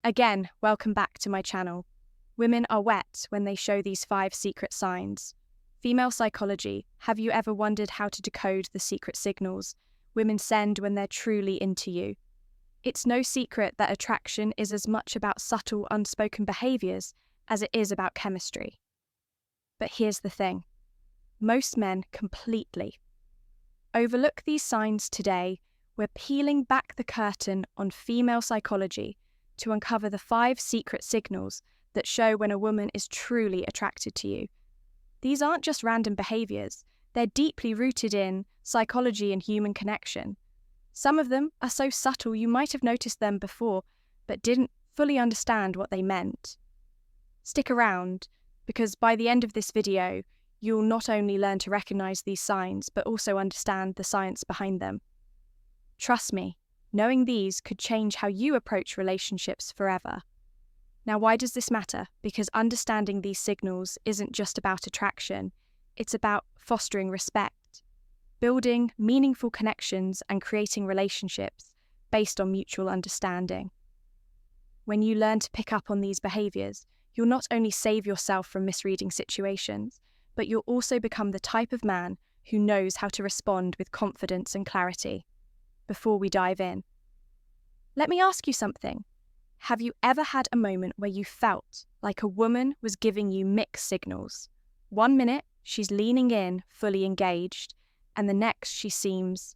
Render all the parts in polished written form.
Again, welcome back to my channel. Women are wet when they show these 5 secret signs. Female psychology, have you ever wondered how to decode the secret signals women send when they're truly into you? It's no secret that attraction is as much about subtle, unspoken behaviours as it is about chemistry. But here's the thing. Most men completely overlook these signs today. We're peeling back the curtain on female psychology to uncover the 5 secret signals that show when a woman is truly attracted to you. These aren't just random behaviours, they're deeply rooted in psychology and human connection. Some of them are so subtle you might have noticed them before, but didn't fully understand what they meant. Stick around, because by the end of this video, you'll not only learn to recognise these signs, but also understand the science behind them. Trust me, knowing these could change how you approach relationships forever. Now, why does this matter? Because understanding these signals isn't just about attraction, it's about fostering respect, building meaningful connections and creating relationships based on mutual understanding. When you learn to pick up on these behaviours, you'll not only save yourself from misreading situations, but you'll also become the type of man who knows how to respond with confidence and clarity. Before we dive in, let me ask you something. Have you ever had a moment where you felt like a woman was giving you mixed signals? 1 minute, she's leaning in, fully engaged, and the next she seems...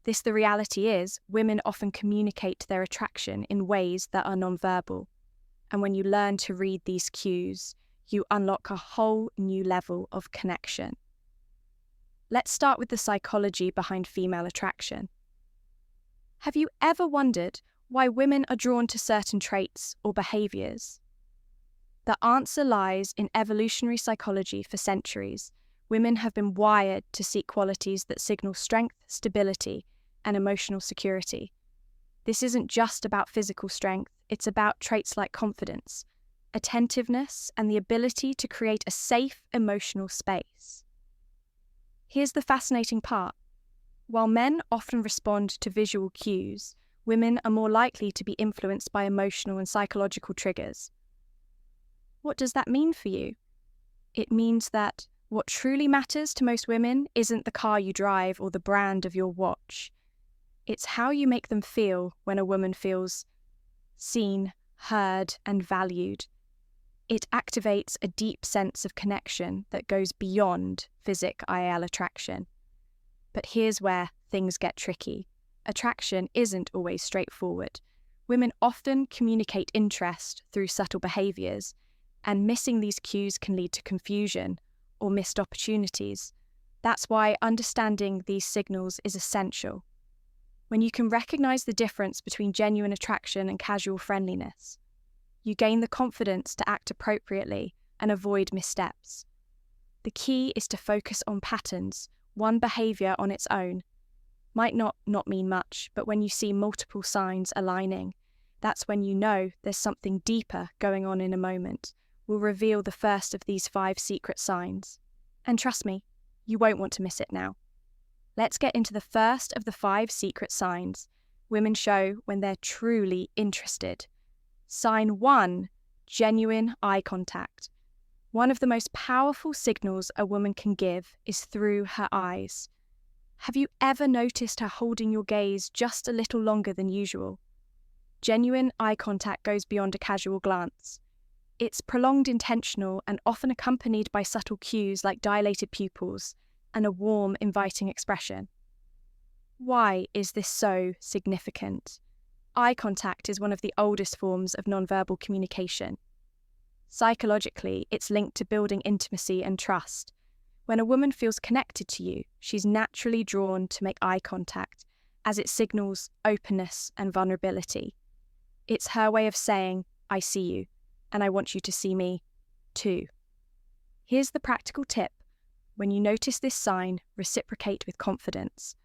The reality is, women often communicate their attraction in ways that are nonverbal. And when you learn to read these cues, you unlock a whole new level of connection. Let's start with the psychology behind female attraction. Have you ever wondered why women are drawn to certain traits or behaviours? The answer lies in evolutionary psychology. For centuries, women have been wired to seek qualities that signal strength, stability, and emotional security. This isn't just about physical strength, it's about traits like confidence, attentiveness, and the ability to create a safe emotional space. Here's the fascinating part. While men often respond to visual cues, women are more likely to be influenced by emotional and psychological triggers. What does that mean for you? It means that what truly matters to most women isn't the car you drive or the brand of your watch. It's how you make them feel when a woman feels seen, heard, and valued. It activates a deep sense of connection that goes beyond physical attraction. But here's where things get tricky. Attraction isn't always straightforward. Women often communicate interest through subtle behaviours, and missing these cues can lead to confusion or missed opportunities. That's why understanding these signals is essential. When you can recognise the difference between genuine attraction and casual friendliness, you gain the confidence to act appropriately and avoid missteps. The key is to focus on patterns. One behaviour on its own might not mean much, but when you see multiple signs aligning, that's when you know there's something deeper going on in a moment. We'll reveal the first of these 5 secret signs. And trust me, you won't want to miss it now. Let's get into the first of the 5 secret signs women show when they're truly interested. Sign 1, genuine eye contact. One of the most powerful signals a woman can give is through her eyes. Have you ever noticed her holding your gaze just a little longer than usual? Genuine eye contact goes beyond a casual glance. It's prolonged, intentional, and often accompanied by subtle cues like dilated pupils and a warm, inviting expression. Why is this so significant? Eye contact is one of the oldest forms of nonverbal communication. Psychologically, it's linked to building intimacy and trust. When a woman feels connected to you, she's naturally drawn to make eye contact, as it signals openness and vulnerability. It's her way of saying, I see you, and I want you to see me, too. Here's the practical tip. When you notice this sign, reciprocate with confidence.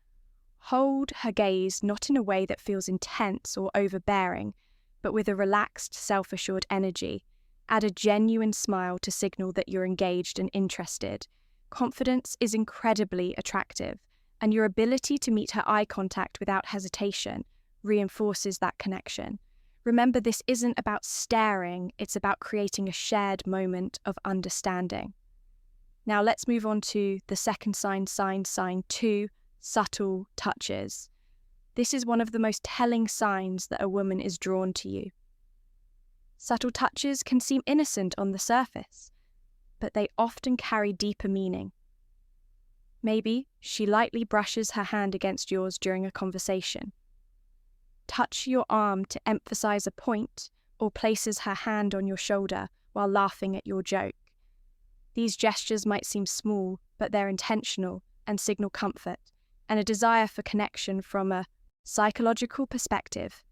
Hold her gaze not in a way that feels intense or overbearing, but with a relaxed, self-assured energy. Add a genuine smile to signal that you're engaged and interested. Confidence is incredibly attractive, and your ability to meet her eye contact without hesitation reinforces that connection. Remember, this isn't about staring, it's about creating a shared moment of understanding. Now let's move on to the second sign, sign 2, subtle touches. This is one of the most telling signs that a woman is drawn to you. Subtle touches can seem innocent on the surface, but they often carry deeper meaning. Maybe she lightly brushes her hand against yours during a conversation, touch your arm to emphasize a point, or places her hand on your shoulder while laughing at your joke. These gestures might seem small, but they're intentional and signal comfort and a desire for connection from a psychological perspective.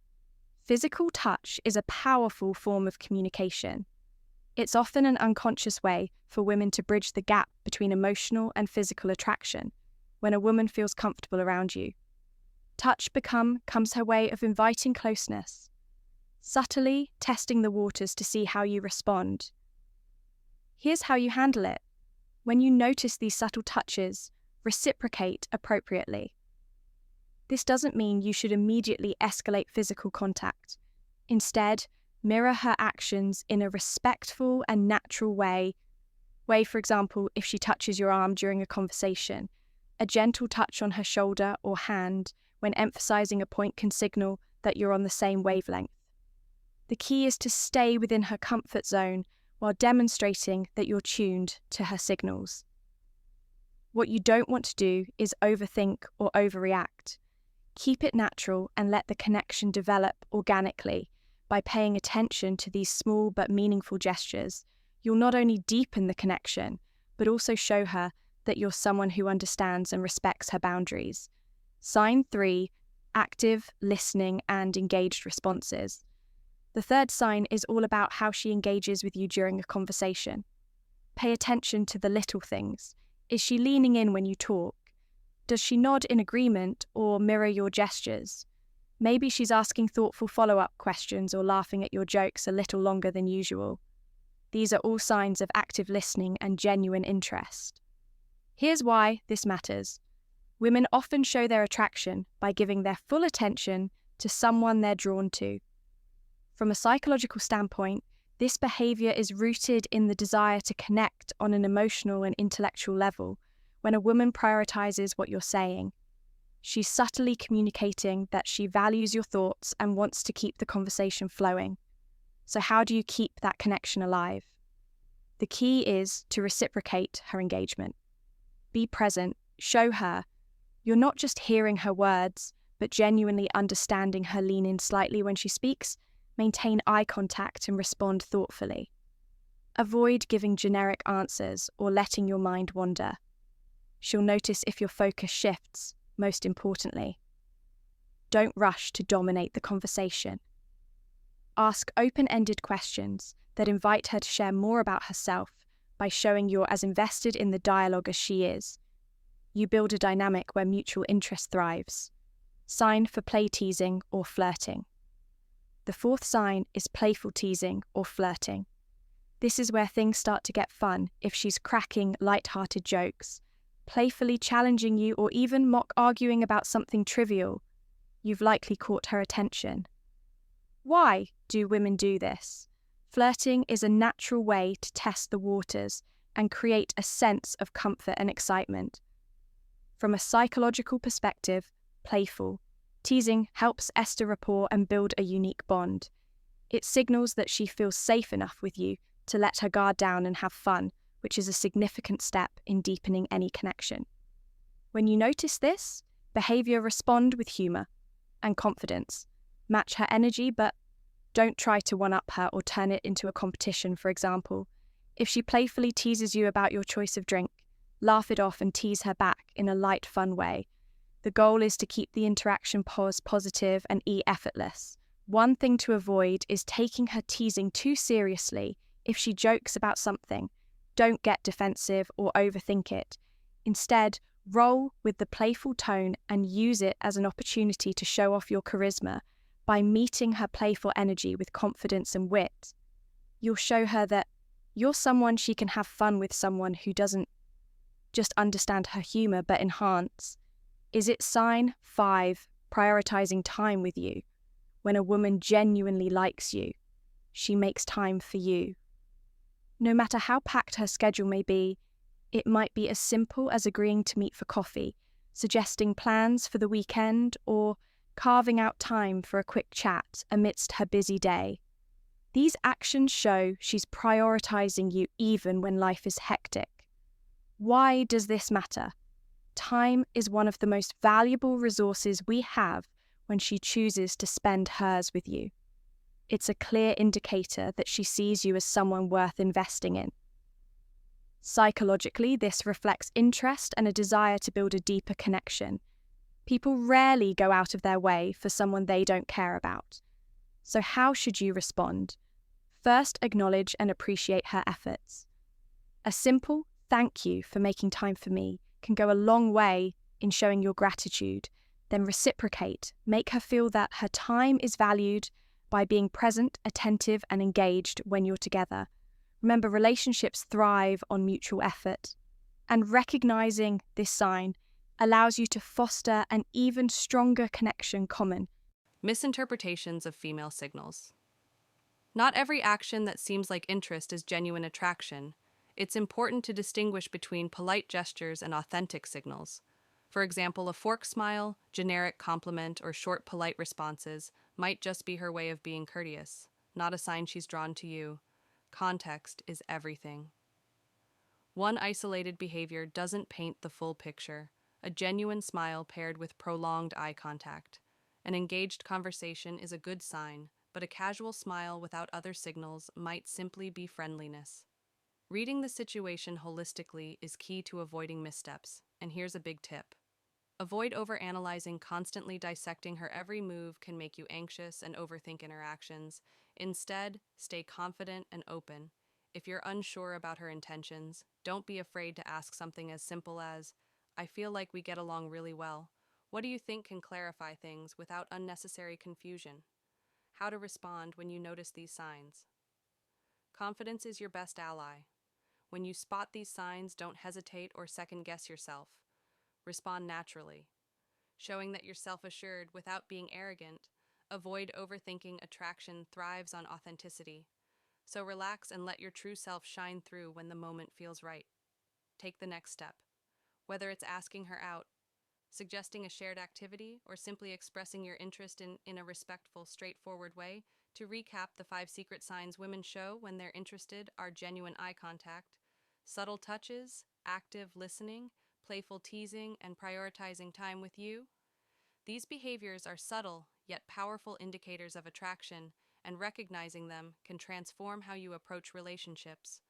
Physical touch is a powerful form of communication. It's often an unconscious way for women to bridge the gap between emotional and physical attraction when a woman feels comfortable around you. Touch becomes her way of inviting closeness, subtly testing the waters to see how you respond. Here's how you handle it. When you notice these subtle touches, reciprocate appropriately. This doesn't mean you should immediately escalate physical contact. Instead, mirror her actions in a respectful and natural way. For example, if she touches your arm during a conversation, a gentle touch on her shoulder or hand when emphasizing a point can signal that you're on the same wavelength. The key is to stay within her comfort zone while demonstrating that you're tuned to her signals. What you don't want to do is overthink or overreact. Keep it natural and let the connection develop organically. By paying attention to these small but meaningful gestures, you'll not only deepen the connection, but also show her that you're someone who understands and respects her boundaries. Sign 3, active, listening, and engaged responses. The third sign is all about how she engages with you during a conversation. Pay attention to the little things. Is she leaning in when you talk? Does she nod in agreement or mirror your gestures? Maybe she's asking thoughtful follow-up questions or laughing at your jokes a little longer than usual. These are all signs of active listening and genuine interest. Here's why this matters. Women often show their attraction by giving their full attention to someone they're drawn to. From a psychological standpoint, this behavior is rooted in the desire to connect on an emotional and intellectual level. When a woman prioritizes what you're saying, she's subtly communicating that she values your thoughts and wants to keep the conversation flowing. So how do you keep that connection alive? The key is to reciprocate her engagement. Be present, show her. You're not just hearing her words, but genuinely understanding her. Lean in slightly when she speaks, maintain eye contact and respond thoughtfully. Avoid giving generic answers or letting your mind wander. She'll notice if your focus shifts, most importantly. Don't rush to dominate the conversation. Ask open-ended questions that invite her to share more about herself by showing you're as invested in the dialogue as she is. You build a dynamic where mutual interest thrives. Sign for play teasing or flirting. The fourth sign is playful teasing or flirting. This is where things start to get fun if she's cracking light-hearted jokes, playfully challenging you, or even mock arguing about something trivial. You've likely caught her attention. Why do women do this? Flirting is a natural way to test the waters and create a sense of comfort and excitement. From a psychological perspective, playful teasing helps establish rapport and build a unique bond. It signals that she feels safe enough with you to let her guard down and have fun, which is a significant step in deepening any connection. When you notice this, respond with humor and confidence. Match her energy, but don't try to one-up her or turn it into a competition, for example. If she playfully teases you about your choice of drink, laugh it off and tease her back in a light, fun way. The goal is to keep the interaction positive and effortless. One thing to avoid is taking her teasing too seriously. If she jokes about something, don't get defensive or overthink it. Instead, roll with the playful tone and use it as an opportunity to show off your charisma. By meeting her playful energy with confidence and wit, you'll show her that you're someone she can have fun with, someone who doesn't just understand her humor but enhance. Is it sign 5, prioritizing time with you? when a woman genuinely likes you, she makes time for you. No matter how packed her schedule may be, it might be as simple as agreeing to meet for coffee, suggesting plans for the weekend, or carving out time for a quick chat amidst her busy day. These actions show she's prioritizing you even when life is hectic. Why does this matter? Time is one of the most valuable resources we have when she chooses to spend hers with you. It's a clear indicator that she sees you as someone worth investing in. Psychologically, this reflects interest and a desire to build a deeper connection. People rarely go out of their way for someone they don't care about. So how should you respond? First, acknowledge and appreciate her efforts. A simple "thank you for making time for me" can go a long way in showing your gratitude. Then reciprocate. Make her feel that her time is valued by being present, attentive, and engaged when you're together. Remember, relationships thrive on mutual effort. And recognizing this sign allows you to foster an even stronger connection common. Misinterpretations of female signals. Not every action that seems like interest is genuine attraction. It's important to distinguish between polite gestures and authentic signals. For example, a fork smile, generic compliment, or short polite responses might just be her way of being courteous, not a sign she's drawn to you. Context is everything. One isolated behavior doesn't paint the full picture. A genuine smile paired with prolonged eye contact. An engaged conversation is a good sign, but a casual smile without other signals might simply be friendliness. Reading the situation holistically is key to avoiding missteps, and here's a big tip. Avoid overanalyzing. Constantly dissecting her every move can make you anxious and overthink interactions. Instead, stay confident and open. If you're unsure about her intentions, don't be afraid to ask something as simple as, "I feel like we get along really well. What do you think?" can clarify things without unnecessary confusion. How to respond when you notice these signs. Confidence is your best ally. When you spot these signs, don't hesitate or second guess yourself. Respond naturally, showing that you're self-assured without being arrogant. Avoid overthinking. Attraction thrives on authenticity. So relax and let your true self shine through when the moment feels right. Take the next step. Whether it's asking her out, suggesting a shared activity, or simply expressing your interest in a respectful, straightforward way. To recap, the 5 secret signs women show when they're interested are genuine eye contact, subtle touches, active listening, playful teasing, and prioritizing time with you. These behaviors are subtle yet powerful indicators of attraction, and recognizing them can transform how you approach relationships.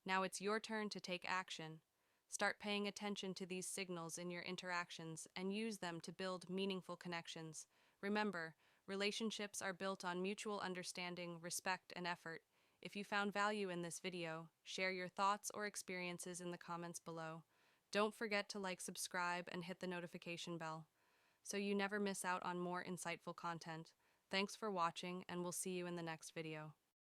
Now it's your turn to take action. Start paying attention to these signals in your interactions and use them to build meaningful connections. Remember, relationships are built on mutual understanding, respect, and effort. If you found value in this video, share your thoughts or experiences in the comments below. Don't forget to like, subscribe, and hit the notification bell so you never miss out on more insightful content. Thanks for watching, and we'll see you in the next video.